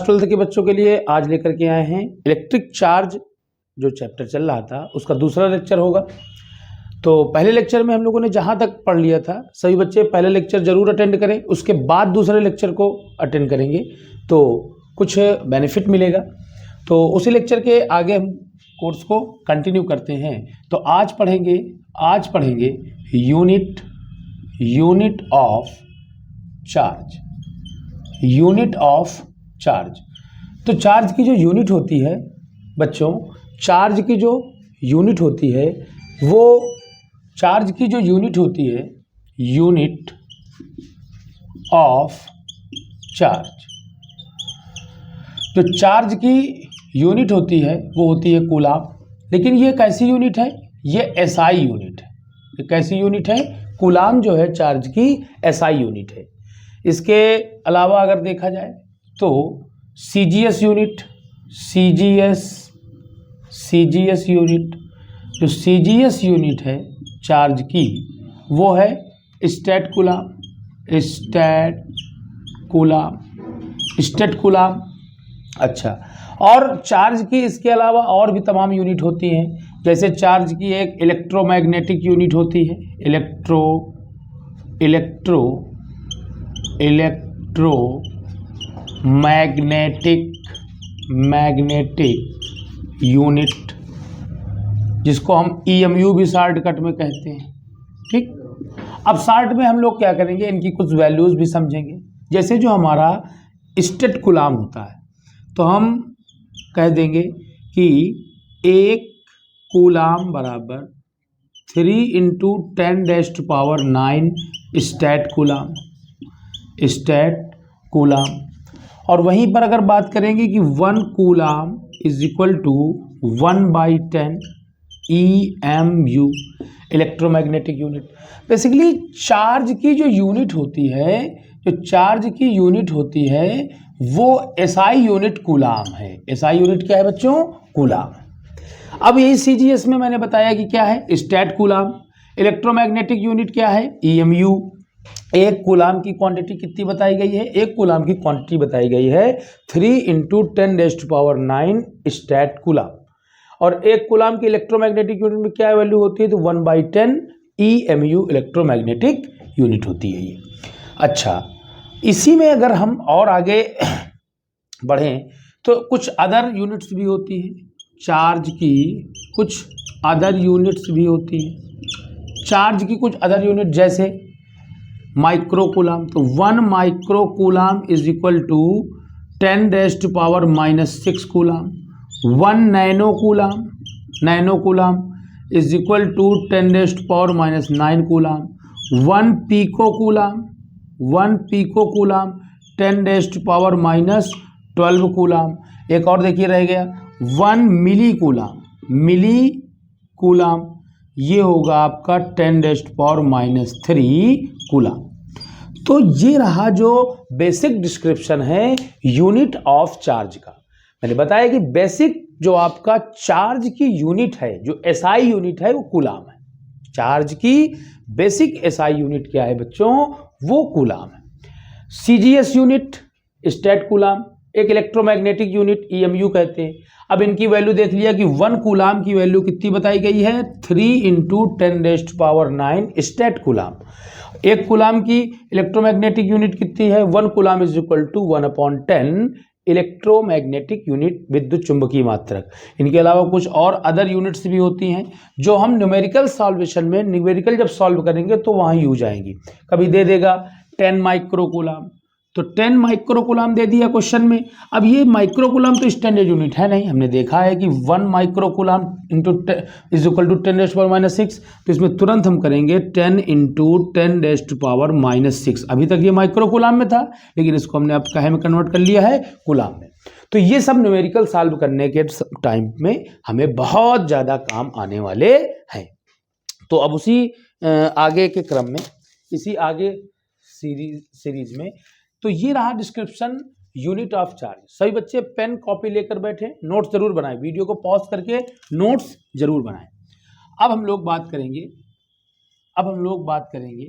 12th के बच्चों के लिए आज लेकर के आए हैं इलेक्ट्रिक चार्ज, जो चैप्टर चल रहा था उसका दूसरा लेक्चर होगा। तो पहले लेक्चर में हम लोगों ने जहाँ तक पढ़ लिया था, सभी बच्चे पहले लेक्चर जरूर अटेंड करें, उसके बाद दूसरे लेक्चर को अटेंड करेंगे तो कुछ बेनिफिट मिलेगा। तो उसी लेक्चर के आगे हम कोर्स को कंटिन्यू करते हैं। तो आज पढ़ेंगे यूनिट ऑफ चार्ज। तो चार्ज की जो यूनिट होती है बच्चों, चार्ज की जो यूनिट होती है यूनिट ऑफ चार्ज। तो चार्ज की यूनिट होती है वो होती है कूलाम। लेकिन ये कैसी यूनिट है? ये एसआई यूनिट है। ये कैसी यूनिट है? कूलाम जो है चार्ज की एसआई यूनिट है। इसके अलावा अगर देखा जाए तो सीजीएस यूनिट, जो सीजीएस यूनिट है चार्ज की वो है स्टेट कूलाम। अच्छा, और चार्ज की इसके अलावा और भी तमाम यूनिट होती हैं। जैसे चार्ज की एक इलेक्ट्रोमैग्नेटिक यूनिट होती है, मैग्नेटिक यूनिट, जिसको हम ईएमयू भी शॉर्टकट में कहते हैं। ठीक, अब शॉर्ट में हम लोग क्या करेंगे, इनकी कुछ वैल्यूज भी समझेंगे। जैसे जो हमारा स्टेट कूलाम होता है तो हम कह देंगे कि 1 कूलाम बराबर 3 × 10⁻⁹ स्टेट कूलाम। और वहीं पर अगर बात करेंगे कि 1 coulomb = 1/10 EMU, electromagnetic unit. Basically charge की जो यूनिट होती है वो एसआई यूनिट कूलाम है। एसआई यूनिट क्या है बच्चों? कूलाम। अब यही सीजीएस में मैंने बताया कि क्या है, स्टेट कूलाम। इलेक्ट्रोमैग्नेटिक यूनिट क्या है? ईएमयू। एक कूलाम की क्वांटिटी कितनी बताई गई है? एक कूलाम की क्वांटिटी बताई गई है 3 × 10⁻⁹ स्टेट कूलाम। और एक कूलाम की इलेक्ट्रोमैग्नेटिक यूनिट में क्या वैल्यू होती है? तो 1/10 EMU इलेक्ट्रोमैग्नेटिक यूनिट होती है ये। अच्छा, इसी में अगर हम और आगे बढ़ें तो कुछ अदर यूनिट्स भी होती हैं। चार्ज की कुछ अदर यूनिट्स भी होती हैं। चार्ज की कुछ अदर यूनिट जैसे माइक्रो कूलाम। तो 1 micro coulomb = 10⁻⁻6 coulomb. 1 nano coulomb = 10⁻⁹ coulomb. 1 pico coulomb 10⁻12 coulomb. एक और देखिए रह गया 1 मिली कूलाम, ये होगा आपका 10⁻³ कूलाम। तो ये रहा जो बेसिक डिस्क्रिप्शन है यूनिट ऑफ चार्ज का। मैंने बताया कि बेसिक जो आपका चार्ज की यूनिट है, जो एसआई यूनिट है वो कूलाम है। चार्ज की बेसिक एसआई यूनिट क्या है बच्चों? वो कूलाम है। सीजीएस यूनिट स्टेट कूलाम, एक इलेक्ट्रोमैग्नेटिक यूनिट ईएमयू कहते हैं। अब इनकी वैल्यू देख लिया कि 1 कूलाम की वैल्यू कितनी बताई गई है? 3 × 10⁻⁹ स्टेट कूलाम। एक कूलाम की इलेक्ट्रोमैग्नेटिक यूनिट कितनी है? 1 कूलाम = 1/10 इलेक्ट्रोमैग्नेटिक यूनिट, विद्युत चुंबकीय मात्रक। इनके अलावा कुछ और अदर यूनिट्स भी होती हैं जो हम न्यूमेरिकल सॉल्वेशन में, न्यूमेरिकल जब सॉल्व करेंगे तो वहां यूज आएंगी। कभी दे देगा 10 माइक्रो कूलाम, तो 10 माइक्रो कूलाम दे दिया क्वेश्चन में। अब ये माइक्रो कूलाम तो स्टैंडर्ड यूनिट है नहीं, हमने देखा है कि 1 माइक्रो कूलाम = 10⁻⁶। तो इसमें तुरंत हम करेंगे 10 × 10⁻⁻6। अभी तक ये माइक्रो कूलाम में था, लेकिन इसको हमने अब काहे में कन्वर्ट कर लिया है? कूलाम में। तो ये सब न्यूमेरिकल सॉल्व करने के टाइम में हमें बहुत ज़्यादा काम आने वाले हैं। तो अब उसी आगे के क्रम में, इसी आगे सीरीज में, तो ये रहा डिस्क्रिप्शन यूनिट ऑफ चार्ज। सभी बच्चे पेन कॉपी लेकर बैठे, नोट्स जरूर बनाएं, वीडियो को पॉज करके नोट्स जरूर बनाएं। अब हम लोग बात करेंगे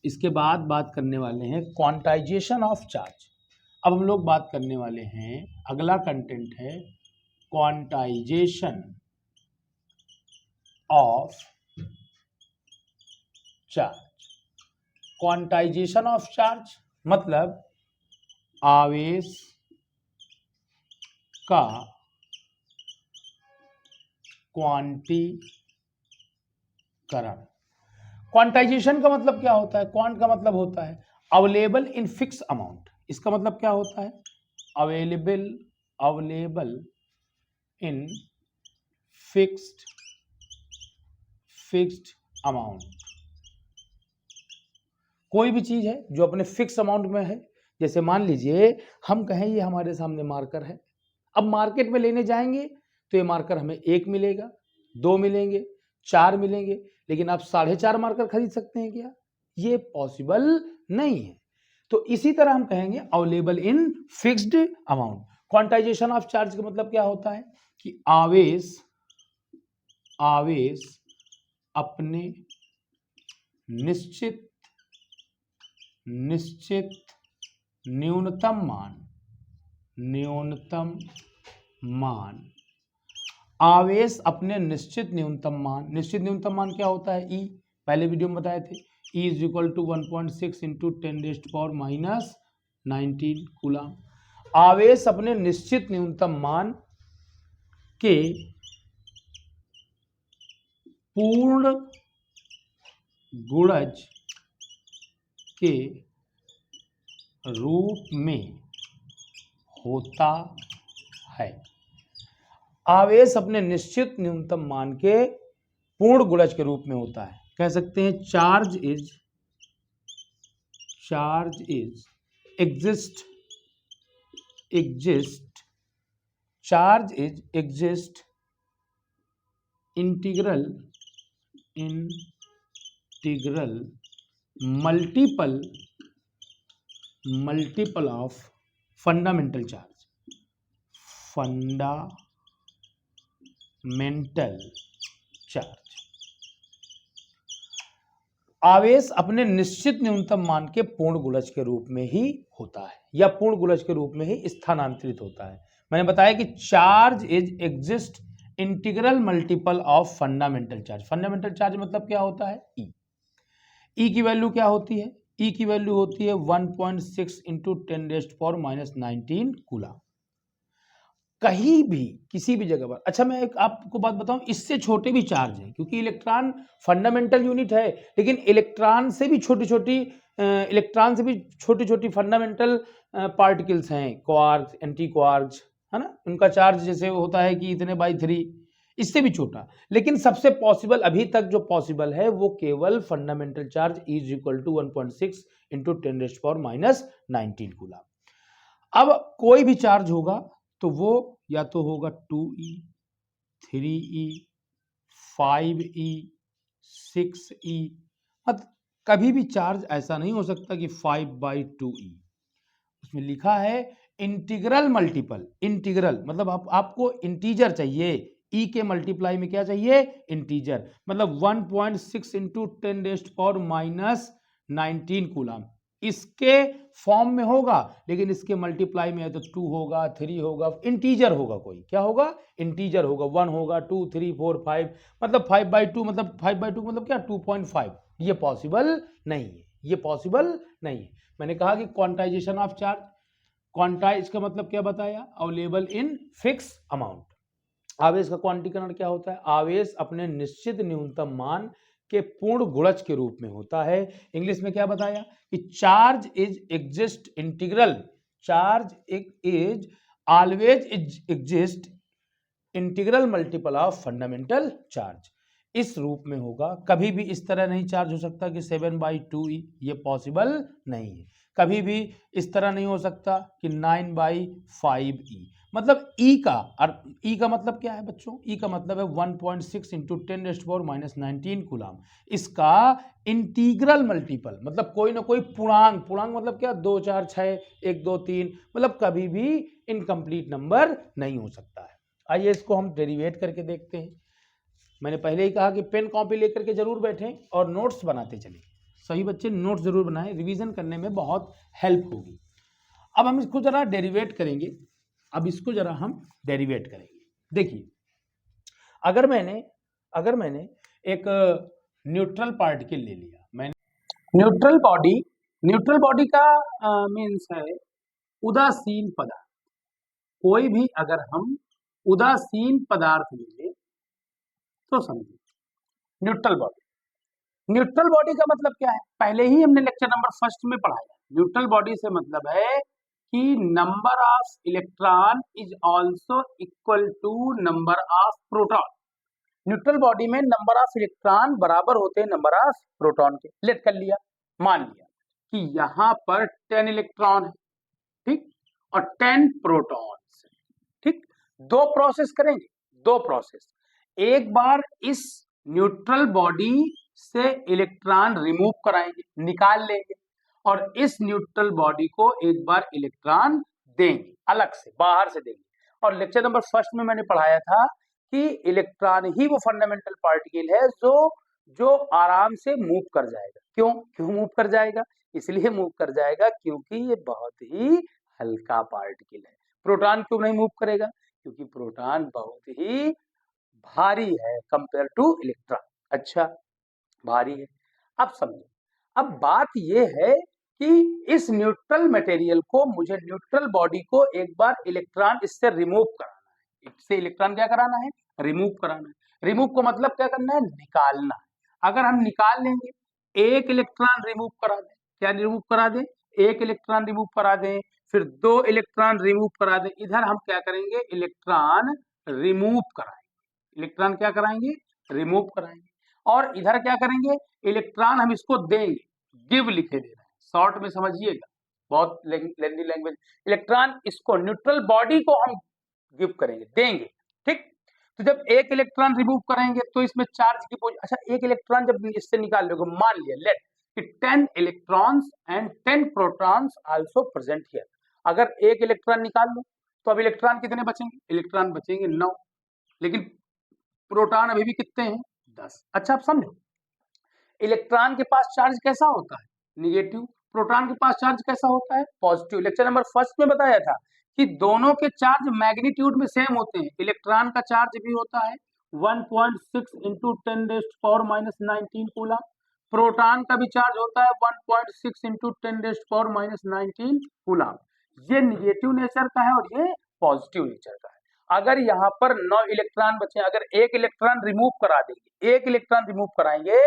इसके बाद बात करने वाले हैं क्वांटाइजेशन ऑफ चार्ज। अब हम लोग बात करने वाले हैं, अगला कंटेंट है quantization of charge. Quantization of charge मतलब आवेश का क्वांटीकरण। क्वांटाइजेशन का मतलब क्या होता है? क्वांट का मतलब होता है अवेलेबल इन फिक्स अमाउंट। इसका मतलब क्या होता है? Available in fixed amount. कोई भी चीज है जो अपने फिक्स अमाउंट में है। जैसे मान लीजिए हम कहें ये हमारे सामने मार्कर है, अब मार्केट में लेने जाएंगे तो ये मार्कर हमें 1 मिलेगा, 2 मिलेंगे, 4 मिलेंगे, लेकिन आप 4.5 मार्कर खरीद सकते हैं क्या? ये पॉसिबल नहीं है। तो इसी तरह हम कहेंगे available in fixed amount. Quantization of charge का मतलब क्या होता है कि आवेश अपने निश्चित न्यूनतम मान आवेश अपने निश्चित न्यूनतम मान क्या होता है? ई, पहले वीडियो में बताए थे। E is equal to 1.6 into 10⁻⁻19 coulomb. आवेश अपने निश्चित न्यूनतम मान के पूर्ण गुणज के रूप में होता है। आवेश अपने निश्चित न्यूनतम मान के पूर्ण गुणज के रूप में होता है। कह सकते हैं charge is exist integral multiple of fundamental charge. आवेश अपने निश्चित न्यूनतम मान के पूर्ण गुणज के रूप में ही होता है या पूर्ण गुणज के रूप में ही स्थानांतरित होता है। मैंने बताया कि charge is exist integral multiple of fundamental charge. Fundamental charge मतलब क्या होता है? ई। ई की वैल्यू क्या होती है? ई की वैल्यू होती है 1.6 इंटू 10⁻⁻19 कूलम। कहीं भी किसी भी जगह पर, अच्छा मैं एक आपको बात बताऊं, इससे छोटे भी चार्ज हैं, क्योंकि इलेक्ट्रॉन फंडामेंटल यूनिट है, लेकिन इलेक्ट्रॉन से भी छोटी छोटी फंडामेंटल पार्टिकल्स हैं, क्वार्क्स, एंटी क्वार्क्स, है ना, उनका चार्ज जैसे होता है कि इतने बाई 3, इससे भी छोटा। लेकिन सबसे पॉसिबल अभी तक जो पॉसिबल है वो केवल fundamental charge is equal to 1.6 into 10⁻⁻19 coulomb. अब कोई भी चार्ज होगा तो वो या तो होगा 2e, 3e, 5e, 6e। मतलब कभी भी चार्ज ऐसा नहीं हो सकता कि 5/2e। उसमें लिखा है इंटीग्रल मल्टीपल। इंटीग्रल मतलब आपको इंटीजर चाहिए। e के मल्टीप्लाई में क्या चाहिए? इंटीजर। मतलब 1.6 इंटू 10⁻⁻19 कूलम इसके फॉर्म में होगा, लेकिन इसके मल्टीप्लाई में है तो 2 होगा, 3 होगा, इंटीजर होगा। कोई क्या होगा? इंटीजर होगा। 1 होगा, 2, 3, 4, 5, मतलब 5/2 मतलब 5/2 मतलब क्या? 2.5। ये पॉसिबल नहीं है, ये पॉसिबल नहीं है। मैंने कहा कि क्वांटाइजेशन ऑफ चार्ज, क्वांटाइज का मतलब क्या बताया? Available in fix amount. आवेश का क्वांटीकरण क्या होता है? आवेश अपने निश्चित न्यूनतम मान के पूर्ण गुणज के रूप में होता है। इंग्लिश में क्या बताया कि charge is exist integral, charge is always exist integral multiple of fundamental charge. इस रूप में होगा। कभी भी इस तरह नहीं चार्ज हो सकता कि 7/2e, ये पॉसिबल नहीं है। कभी भी इस तरह नहीं हो सकता कि 9/5e। मतलब ई का मतलब क्या है बच्चों? ई का मतलब है 1.6 इंटू 10⁻⁻19 कूलम। इसका इंटीग्रल मल्टीपल मतलब कोई ना कोई पूर्णांक मतलब क्या? 2, 4, 6, 1, 2, 3, मतलब कभी भी इनकम्प्लीट नंबर नहीं हो सकता है। आइए इसको हम डेरिवेट करके देखते हैं। मैंने पहले ही कहा कि पेन कॉपी लेकर के जरूर बैठें और नोट्स बनाते चलें। सभी बच्चे नोट्स जरूर बनाएं, रिवीजन करने में बहुत हेल्प होगी। अब हम इसको जरा डेरिवेट करेंगे। अब इसको जरा हम डेरिवेट करेंगे। देखिए, अगर मैंने एक न्यूट्रल पार्टिकल ले लिया, मैंने न्यूट्रल बॉडी का मीन्स है उदासीन पदार्थ। कोई भी अगर हम उदासीन पदार्थ ले तो समझिए न्यूट्रल बॉडी का मतलब क्या है, पहले ही हमने लेक्चर नंबर फर्स्ट में पढ़ाया। न्यूट्रल बॉडी से मतलब है कि number of electron is also equal to number of proton. Neutral body में नंबर ऑफ इलेक्ट्रॉन बराबर होते हैं नंबर ऑफ प्रोटॉन के। लेट कर लिया, मान लिया कि यहां पर 10 इलेक्ट्रॉन है, ठीक, और 10 प्रोटॉन्स, ठीक। दो प्रोसेस करेंगे, दो प्रोसेस। एक बार इस न्यूट्रल बॉडी से इलेक्ट्रॉन रिमूव कराएंगे, निकाल लेंगे, और इस न्यूट्रल बॉडी को एक बार इलेक्ट्रॉन देंगे, अलग से बाहर से देंगे। और लेक्चर नंबर फर्स्ट में मैंने पढ़ाया था कि इलेक्ट्रॉन ही वो फंडामेंटल पार्टिकल है जो आराम से मूव कर जाएगा। क्यों मूव कर जाएगा? इसलिए मूव कर जाएगा क्योंकि ये बहुत ही हल्का पार्टिकल है। प्रोटॉन क्यों नहीं मूव करेगा? क्योंकि प्रोटॉन बहुत ही भारी है कंपेयर टू इलेक्ट्रॉन। अच्छा, भारी है। अब समझो, अब बात यह है कि इस न्यूट्रल मटेरियल को, मुझे न्यूट्रल बॉडी को एक बार इलेक्ट्रॉन इससे रिमूव कराना है। इससे इलेक्ट्रॉन क्या कराना है? रिमूव कराना है। रिमूव को मतलब क्या करना है? निकालना है। अगर हम निकाल लेंगे, एक इलेक्ट्रॉन रिमूव करा दें, क्या रिमूव करा दें? एक इलेक्ट्रॉन रिमूव करा दें, फिर दो इलेक्ट्रॉन रिमूव करा दें। इधर हम क्या करेंगे? इलेक्ट्रॉन रिमूव कराएंगे। इलेक्ट्रॉन क्या कराएंगे? रिमूव कराएंगे। और इधर क्या करेंगे? इलेक्ट्रॉन हम इसको देंगे, गिव लिखे दे रहे हैं, शॉर्ट में समझिएगा, बहुत लेंदी लैंग्वेज। इलेक्ट्रॉन इसको, न्यूट्रल बॉडी को हम गिव करेंगे, देंगे, ठीक। तो जब एक इलेक्ट्रॉन रिमूव करेंगे तो इसमें चार्ज की पोजीशन, अच्छा, एक इलेक्ट्रॉन जब इससे निकाल लोगे, मान लिया लेट कि 10 electrons and 10 protons also present here. अगर एक इलेक्ट्रॉन निकाल लो तो अब इलेक्ट्रॉन कितने बचेंगे? इलेक्ट्रॉन बचेंगे 9, लेकिन प्रोटॉन अभी भी कितने हैं? 10। अच्छा, आप समझो, इलेक्ट्रॉन के पास चार्ज कैसा होता है? निगेटिव। प्रोटॉन के पास चार्ज कैसा होता है? पॉजिटिव। लेक्चर नंबर फर्स्ट में बताया था कि दोनों के चार्ज मैग्नीट्यूड में सेम होते हैं। इलेक्ट्रॉन का चार्ज भी होता है 1.6 इंटू 10⁻⁻19 कूलम। प्रोटॉन का भी चार्ज होता है 1.6 इंटू 10⁻⁻19 कूलम। ये निगेटिव नेचर का है और ये पॉजिटिव नेचर का है। अगर यहाँ पर 9 इलेक्ट्रॉन बचे, अगर एक इलेक्ट्रॉन रिमूव करा देंगे, एक इलेक्ट्रॉन रिमूव कराएंगे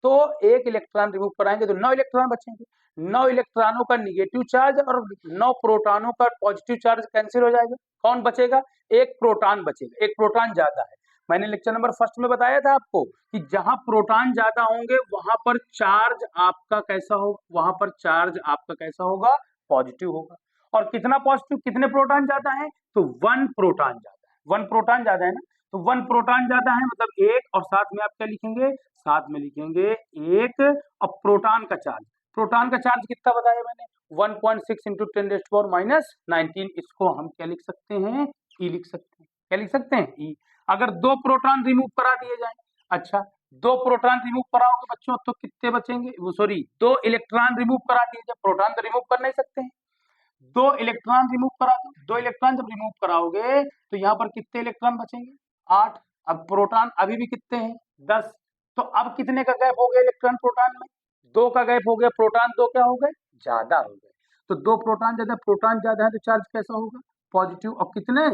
तो एक इलेक्ट्रॉन रिमूव कराएंगे तो 9 इलेक्ट्रॉन बचेंगे। 9 इलेक्ट्रॉनों का निगेटिव चार्ज और 9 प्रोटॉनों का पॉजिटिव चार्ज कैंसिल हो जाएगा। कौन बचेगा? एक प्रोटॉन बचेगा। एक प्रोटॉन ज्यादा है। मैंने लेक्चर नंबर फर्स्ट में बताया था आपको कि जहां प्रोटॉन ज्यादा होंगे वहां पर चार्ज आपका कैसा होगा? वहां पर चार्ज आपका कैसा होगा? पॉजिटिव होगा। और कितना पॉजिटिव? कितने प्रोटॉन ज्यादा है? तो 1 प्रोटॉन ज्यादा है। 1 प्रोटॉन ज्यादा है ना, तो 1 प्रोटॉन ज्यादा है मतलब एक, और साथ में आप क्या लिखेंगे? साथ में लिखेंगे एक। और प्रोटॉन का चार्ज, प्रोटॉन का चार्ज कितना बताया मैंने? 1.6 इंटू 10⁻⁻19। इसको हम क्या लिख सकते हैं? ई लिख सकते हैं। क्या लिख सकते हैं? ई। अगर 2 प्रोटॉन रिमूव करा दिए जाए, अच्छा, 2 प्रोटॉन रिमूव कराओगे बच्चों तो कितने बचेंगे? वो सॉरी, 2 इलेक्ट्रॉन रिमूव करा दिए जाए, प्रोटॉन तो रिमूव कर नहीं सकते हैं। 2 इलेक्ट्रॉन रिमूव करा दो। 2 इलेक्ट्रॉन जब रिमूव कराओगे तो यहाँ पर कितने इलेक्ट्रॉन बचेंगे? 8। अब प्रोटॉन अभी भी कितने हैं? 10। तो अब कितने का गैप हो गया इलेक्ट्रॉन प्रोटॉन में? 2 का गैप हो गया। प्रोटॉन 2 क्या हो गए? ज्यादा हो गए। तो 2 प्रोटॉन ज्यादा है तो चार्ज कैसा होगा? पॉजिटिव। और कितने?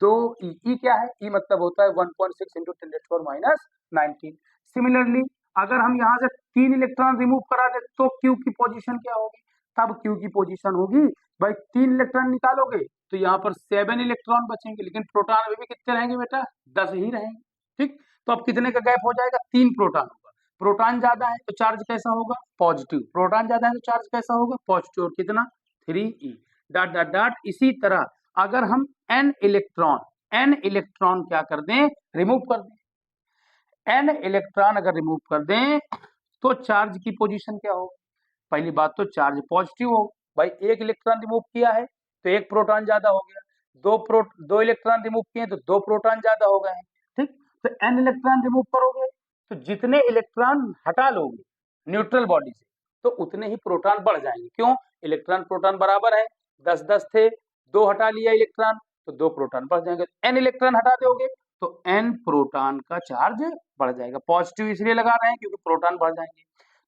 2 ई। ई क्या है? ई मतलब होता है 1.6 इंटू 10⁻⁻19। सिमिलरली अगर हम यहाँ से 3 इलेक्ट्रॉन रिमूव करा दे तो क्यू की पोजीशन क्या होगी? तब क्यू की पोजीशन होगी, भाई 3 इलेक्ट्रॉन निकालोगे तो यहाँ पर 7 इलेक्ट्रॉन बचेंगे, लेकिन प्रोटॉन अभी भी कितने रहेंगे बेटा? 10 ही रहेंगे, ठीक। तो अब कितने का गैप हो जाएगा? 3 प्रोटॉन होगा। प्रोटॉन ज्यादा है तो चार्ज कैसा होगा? पॉजिटिव। प्रोटॉन ज्यादा है तो चार्ज कैसा होगा? पॉजिटिव। और कितना? 3e dot dot dot. इसी तरह अगर हम n इलेक्ट्रॉन क्या कर दें? रिमूव कर दें। n इलेक्ट्रॉन अगर रिमूव कर दें तो चार्ज की पोजीशन क्या होगी? पहली बात तो चार्ज पॉजिटिव हो। भाई एक इलेक्ट्रॉन रिमूव किया है तो एक प्रोटॉन ज्यादा हो गया। 2 इलेक्ट्रॉन रिमूव किए तो 2 प्रोटॉन ज्यादा हो गए हैं, ठीक। तो n इलेक्ट्रॉन रिमूव करोगे तो जितने इलेक्ट्रॉन हटा लोगे न्यूट्रल बॉडी से तो उतने ही प्रोटॉन बढ़ जाएंगे। क्यों? इलेक्ट्रॉन प्रोटॉन बराबर है, 10 10 थे, 2 हटा लिया इलेक्ट्रॉन तो 2 प्रोटॉन बढ़ जाएंगे। n इलेक्ट्रॉन हटा दोगे तो n प्रोटॉन का चार्ज बढ़ जाएगा। पॉजिटिव इसलिए लगा रहे हैं क्योंकि प्रोटॉन बढ़ जाएंगे।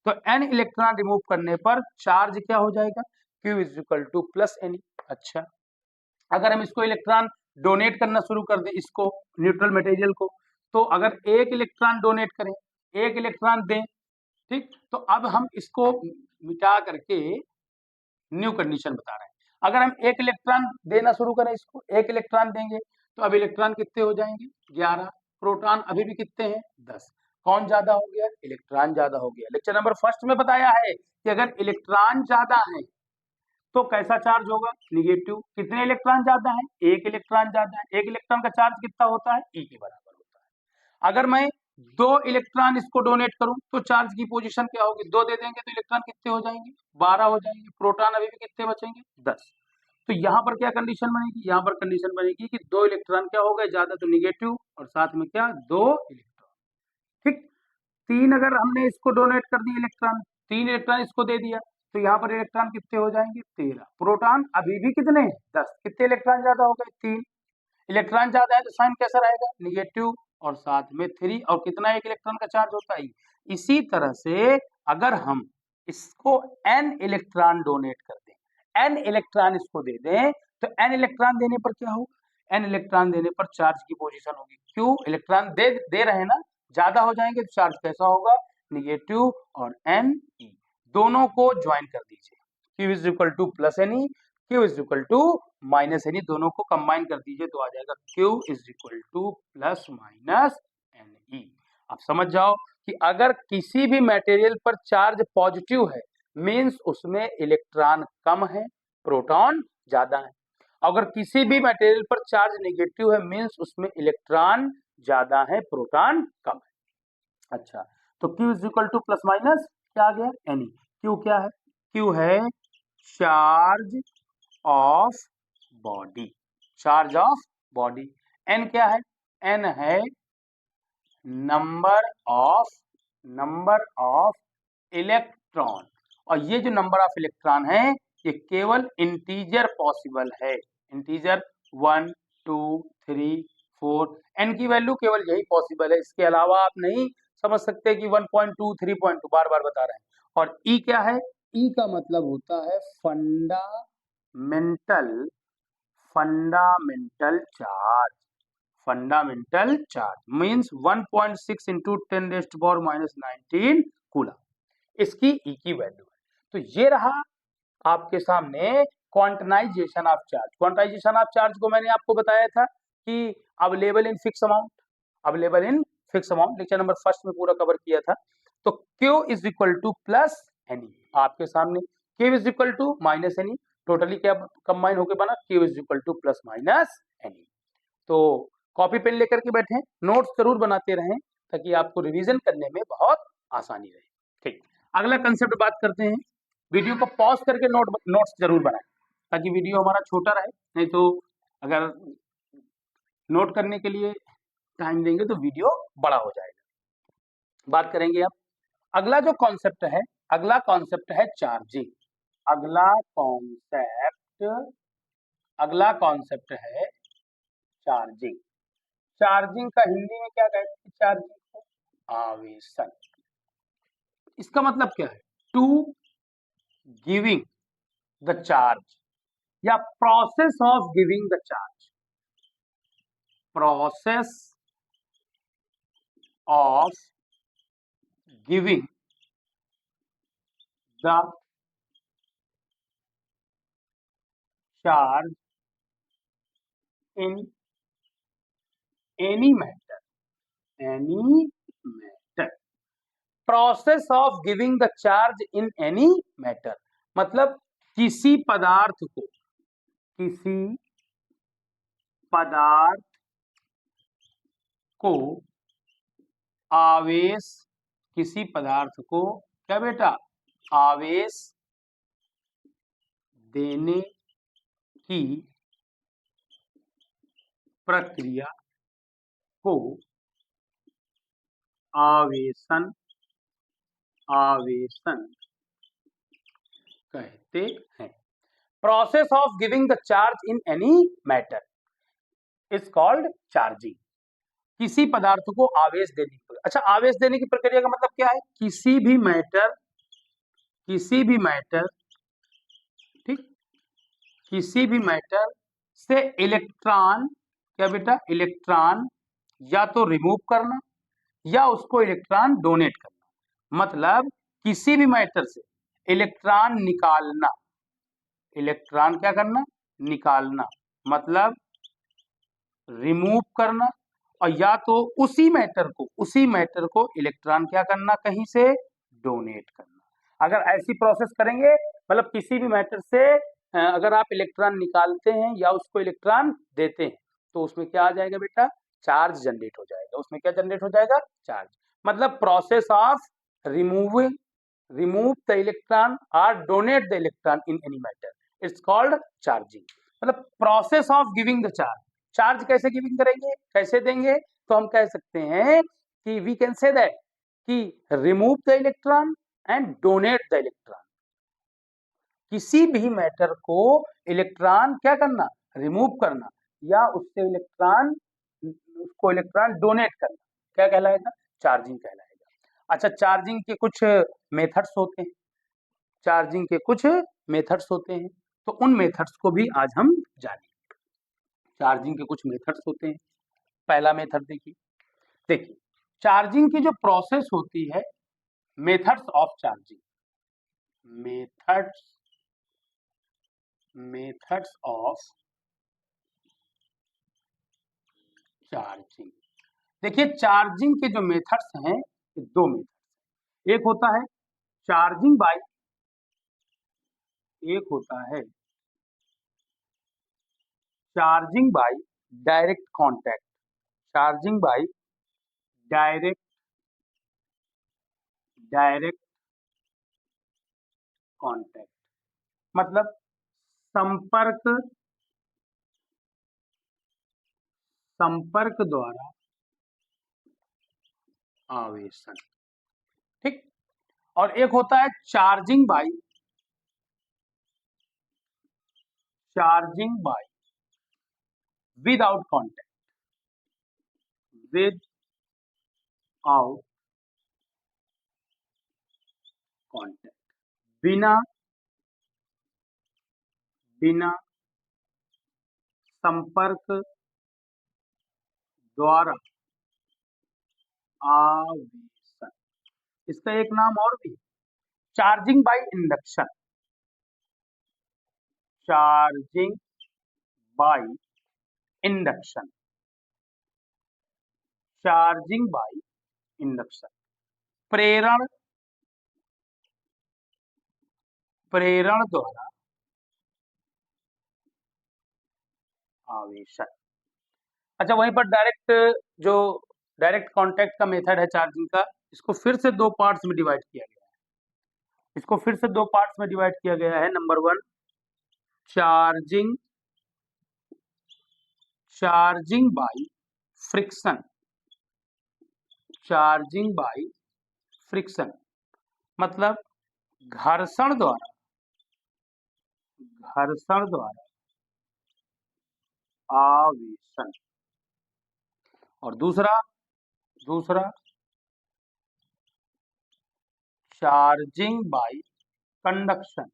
तो n इलेक्ट्रॉन रिमूव करने पर चार्ज क्या हो जाएगा, q is equal to plus n. अच्छा, अगर हम इसको इलेक्ट्रॉन डोनेट करना शुरू कर दें, इसको न्यूट्रल मटेरियल को, तो अगर एक इलेक्ट्रॉन डोनेट करें, एक इलेक्ट्रॉन दें, ठीक, तो अब हम इसको मिटा करके न्यू कंडीशन बता रहे हैं। अगर हम एक इलेक्ट्रॉन देना शुरू करें, इसको एक इलेक्ट्रॉन देंगे तो अब इलेक्ट्रॉन कितने हो जाएंगे, 11। प्रोटॉन अभी भी कितने हैं, 10। कौन ज्यादा हो गया, इलेक्ट्रॉन ज्यादा हो गया। लेक्चर नंबर फर्स्ट में बताया है कि अगर इलेक्ट्रॉन ज्यादा है तो कैसा चार्ज होगा, निगेटिव। कितने इलेक्ट्रॉन ज्यादा है, एक इलेक्ट्रॉन ज्यादा है। एक इलेक्ट्रॉन का चार्ज कितना होता है, ई के बराबर होता है। अगर मैं 2 इलेक्ट्रॉन इसको डोनेट करूं तो चार्ज की पोजीशन क्या होगी, 2 दे देंगे तो इलेक्ट्रॉन कितने हो जाएंगे, 12 हो जाएंगे। प्रोटॉन अभी भी कितने बचेंगे, 10। तो यहाँ पर क्या कंडीशन बनेगी, यहाँ पर कंडीशन बनेगी कि 2 इलेक्ट्रॉन क्या हो गए ज्यादा, तो निगेटिव, और साथ में क्या, 2 इलेक्ट्रॉन। ठीक, 3 अगर हमने इसको डोनेट कर दिया इलेक्ट्रॉन, 3 इलेक्ट्रॉन इसको दे दिया तो यहाँ पर इलेक्ट्रॉन कितने हो जाएंगे, 13। प्रोटॉन अभी भी कितने हैं, 10। कितने इलेक्ट्रॉन ज्यादा हो गए, 3 इलेक्ट्रॉन ज्यादा है तो साइन कैसा रहेगा, निगेटिव, और साथ में 3, और कितना एक इलेक्ट्रॉन का चार्ज होता है। इसी तरह से अगर हम इसको n इलेक्ट्रॉन डोनेट कर दें, n इलेक्ट्रॉन इसको दे दें, तो n इलेक्ट्रॉन देने पर क्या होगा, n इलेक्ट्रॉन देने पर चार्ज की पोजीशन होगी, क्यों, इलेक्ट्रॉन दे रहे हैं ना, ज्यादा हो जाएंगे तो चार्ज कैसा होगा, निगेटिव, और n e दोनों को ज्वाइन कर दीजिए, q is equal to plus n e, q is equal to minus n e, दोनों को कंबाइन कर दीजिए तो आ जाएगा q is equal to plus minus n e. आप समझ जाओ कि अगर किसी भी मटेरियल पर चार्ज पॉजिटिव है मींस उसमें इलेक्ट्रॉन कम है, प्रोटॉन ज्यादा है। अगर किसी भी मटेरियल पर चार्ज नेगेटिव है मींस उसमें इलेक्ट्रॉन ज्यादा है, प्रोटॉन कम है। अच्छा, तो q is equal to plus minus क्या आ गया, एन ई। क्यू क्या है, क्यू है charge of body, charge of body. N क्या है, एन है नंबर ऑफ इलेक्ट्रॉन, और ये जो नंबर ऑफ इलेक्ट्रॉन है ये केवल इंटीजर पॉसिबल है, इंटीजर 1 2 3 4, एन की वैल्यू केवल यही पॉसिबल है, इसके अलावा आप नहीं समझ सकते कि 1.2 3.2 बार बार बता रहे हैं। और ई क्या है, ई का मतलब होता है fundamental charge, fundamental charge means 1.6 into 10⁻⁻19 coulomb इसकी ई की वैल्यू है। तो ये रहा आपके सामने quantization of charge. Quantization of charge को मैंने आपको बताया था कि available in fix amount, available in fix amount lecture number first में पूरा कवर किया था। तो Q is equal to plus n e, आपके सामने Q is equal to minus n e, totally क्या कंबाइन होकर बना, Q is equal to plus minus n e. तो कॉपी पेन लेकर के बैठे, नोट्स जरूर बनाते रहें ताकि आपको रिवीजन करने में बहुत आसानी रहे। ठीक, अगला कंसेप्ट बात करते हैं। वीडियो को पॉज करके नोट्स जरूर बनाएं ताकि वीडियो हमारा छोटा रहे, नहीं तो अगर नोट करने के लिए टाइम देंगे तो वीडियो बड़ा हो जाएगा। बात करेंगे अब अगला जो कॉन्सेप्ट है, अगला कॉन्सेप्ट है चार्जिंग। अगला कॉन्सेप्ट है चार्जिंग। चार्जिंग का हिंदी में क्या कहते हैं, चार्जिंग को आवेशन। इसका मतलब क्या है, टू गिविंग द चार्ज या process of giving the charge, process of giving the charge in any matter, process of giving the charge in any matter मतलब किसी पदार्थ को आवेश, किसी पदार्थ को क्या बेटा, आवेश देने की प्रक्रिया को आवेशन कहते हैं। Process of giving the charge in any matter is called charging. किसी पदार्थ को आवेश देने की, अच्छा आवेश देने की प्रक्रिया का मतलब क्या है? किसी भी मैटर, ठीक, किसी भी मैटर से इलेक्ट्रॉन, क्या बेटा, इलेक्ट्रॉन या तो रिमूव करना या उसको इलेक्ट्रॉन डोनेट करना। मतलब किसी भी मैटर से इलेक्ट्रॉन निकालना, इलेक्ट्रॉन क्या करना? निकालना, मतलब रिमूव करना, और या तो उसी मैटर को इलेक्ट्रॉन क्या करना? कहीं से डोनेट करना। अगर ऐसी प्रोसेस करेंगे, मतलब किसी भी मैटर से अगर आप इलेक्ट्रॉन निकालते हैं या उसको इलेक्ट्रॉन देते हैं तो उसमें क्या आ जाएगा बेटा? चार्ज जनरेट हो जाएगा। उसमें क्या जनरेट हो जाएगा? चार्ज। मतलब process of remove the electron और donate the electron in any matter it's called charging. मतलब process of giving the charge. Charge कैसे गिविंग करेंगे, कैसे देंगे? तो हम कह सकते हैं कि वी कैन से दैट कि remove the electron and donate the electron. किसी भी मैटर को इलेक्ट्रॉन क्या करना? रिमूव करना, या उससे उसको इलेक्ट्रॉन डोनेट करना, क्या कहलाएगा? चार्जिंग कहलाएगा। अच्छा, चार्जिंग के कुछ मेथड्स होते हैं, चार्जिंग के कुछ मेथड्स होते हैं, तो उन मेथड्स को भी आज हम जानेंगे। चार्जिंग के कुछ मेथड्स होते हैं। पहला मेथड देखिए चार्जिंग की जो प्रोसेस होती है, methods of charging, methods of charging. देखिए चार्जिंग के जो मेथड्स हैं, ये दो मेथड, एक होता है चार्जिंग बाय, एक होता है charging by direct contact, charging by direct contact, मतलब संपर्क द्वारा आवेशन, ठीक। और एक होता है charging by without contact, without contact, बिना संपर्क द्वारा आवेशन। इसका एक नाम और भी, charging by induction, charging by induction, charging by induction, प्रेरण द्वारा आवेशन। अच्छा, वहीं पर जो डायरेक्ट कांटेक्ट का मेथड है चार्जिंग का, इसको फिर से दो पार्ट्स में डिवाइड किया गया है। Number 1 charging by friction, charging by friction, मतलब घर्षण द्वारा आवेशन। और दूसरा चार्जिंग बाय कंडक्शन,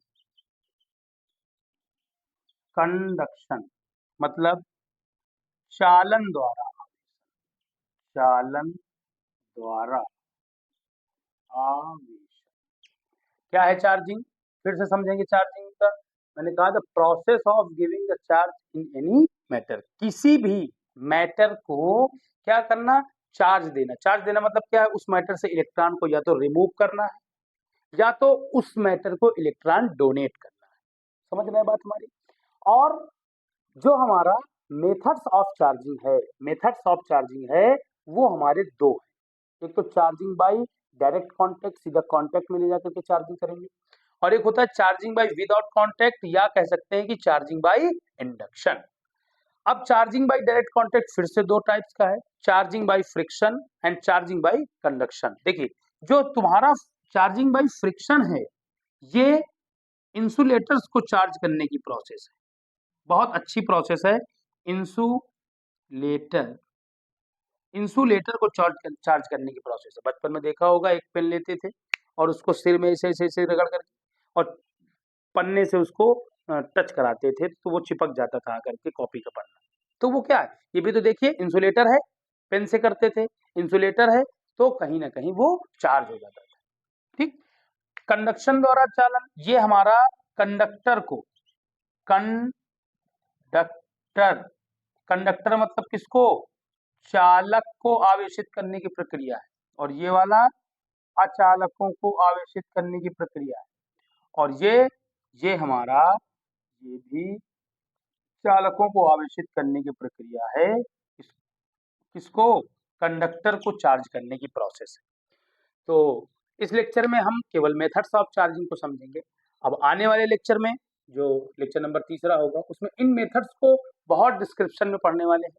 मतलब चालन द्वारा आवेशन। क्या है चार्जिंग? फिर से समझेंगे चार्जिंग का। मैंने कहा the process of giving the charge in any matter, किसी भी मैटर को क्या करना? चार्ज देना मतलब क्या है? उस मैटर से इलेक्ट्रॉन को या तो रिमूव करना है या तो उस मैटर को इलेक्ट्रॉन डोनेट करना है। समझ रहे हैं बात हमारी? और जो हमारा मेथड्स ऑफ चार्जिंग है वो हमारे दो हैं। एक तो चार्जिंग बाय डायरेक्ट कांटेक्ट, सीधा कांटेक्ट में ले जाकर के चार्जिंग करेंगे, और एक होता है चार्जिंग बाय विदाउट कांटेक्ट, या कह सकते हैं कि चार्जिंग बाय इंडक्शन। अब चार्जिंग बाय डायरेक्ट कांटेक्ट फिर से दो टाइप्स का है, charging by friction and charging by conduction. देखिए जो तुम्हारा चार्जिंग बाय फ्रिक्शन है, ये इंसुलेटर्स को चार्ज करने की प्रोसेस है, बहुत अच्छी प्रोसेस है। इंसुलेटर इंसुलेटर को चार्ज करने की प्रोसेस है। बचपन में देखा होगा, एक पेन लेते थे और उसको सिर में ऐसे ऐसे ऐसे रगड़ करके और पन्ने से उसको टच कराते थे तो वो चिपक जाता था आकर के कॉपी का पन्ना। तो वो क्या है, ये भी तो देखिए इंसुलेटर है, पेन से करते थे, इंसुलेटर है तो कहीं ना कहीं वो चार्ज हो जाता था। ठीक, कंडक्शन द्वारा चालन, ये हमारा कंडक्टर को, कंडक्टर कंडक्टर मतलब किसको, चालक को आवेशित करने की प्रक्रिया है, और ये वाला अचालकों को आवेशित करने की प्रक्रिया है। और ये हमारा, ये भी चालकों को आवेशित करने की प्रक्रिया है। किसको, कंडक्टर को चार्ज करने की प्रोसेस है। तो इस लेक्चर में हम केवल मेथड्स ऑफ चार्जिंग को समझेंगे। अब आने वाले लेक्चर में, जो लेक्चर नंबर 3 होगा, उसमें इन मेथड्स को बहुत डिस्क्रिप्शन में पढ़ने वाले हैं।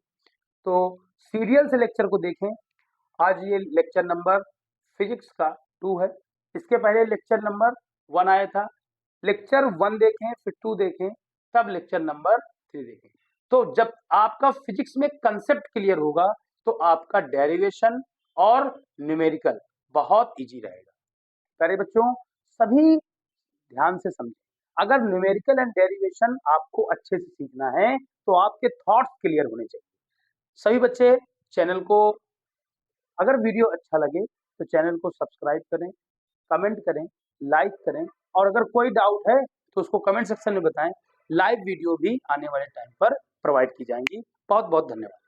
तो सीरियल से लेक्चर को देखें। आज ये लेक्चर नंबर फिजिक्स का 2 है। इसके पहले लेक्चर नंबर 1 आया था। लेक्चर 1 देखें, फिर 2 देखें, तब लेक्चर नंबर 3 देखें। तो जब आपका फिजिक्स में कंसेप्ट क्लियर होगा तो आपका डेरिवेशन और न्यूमेरिकल बहुत इजी रहेगा। प्यारे बच्चों, सभी ध्यान से समझें। अगर न्यूमेरिकल एंड डेरिवेशन आपको अच्छे से सीखना है तो आपके थॉट्स क्लियर होने चाहिए। सभी बच्चे चैनल को, अगर वीडियो अच्छा लगे तो चैनल को सब्सक्राइब करें, कमेंट करें, लाइक करें, और अगर कोई डाउट है तो उसको कमेंट सेक्शन में बताएं। लाइव वीडियो भी आने वाले टाइम पर प्रोवाइड की जाएंगी। बहुत बहुत धन्यवाद।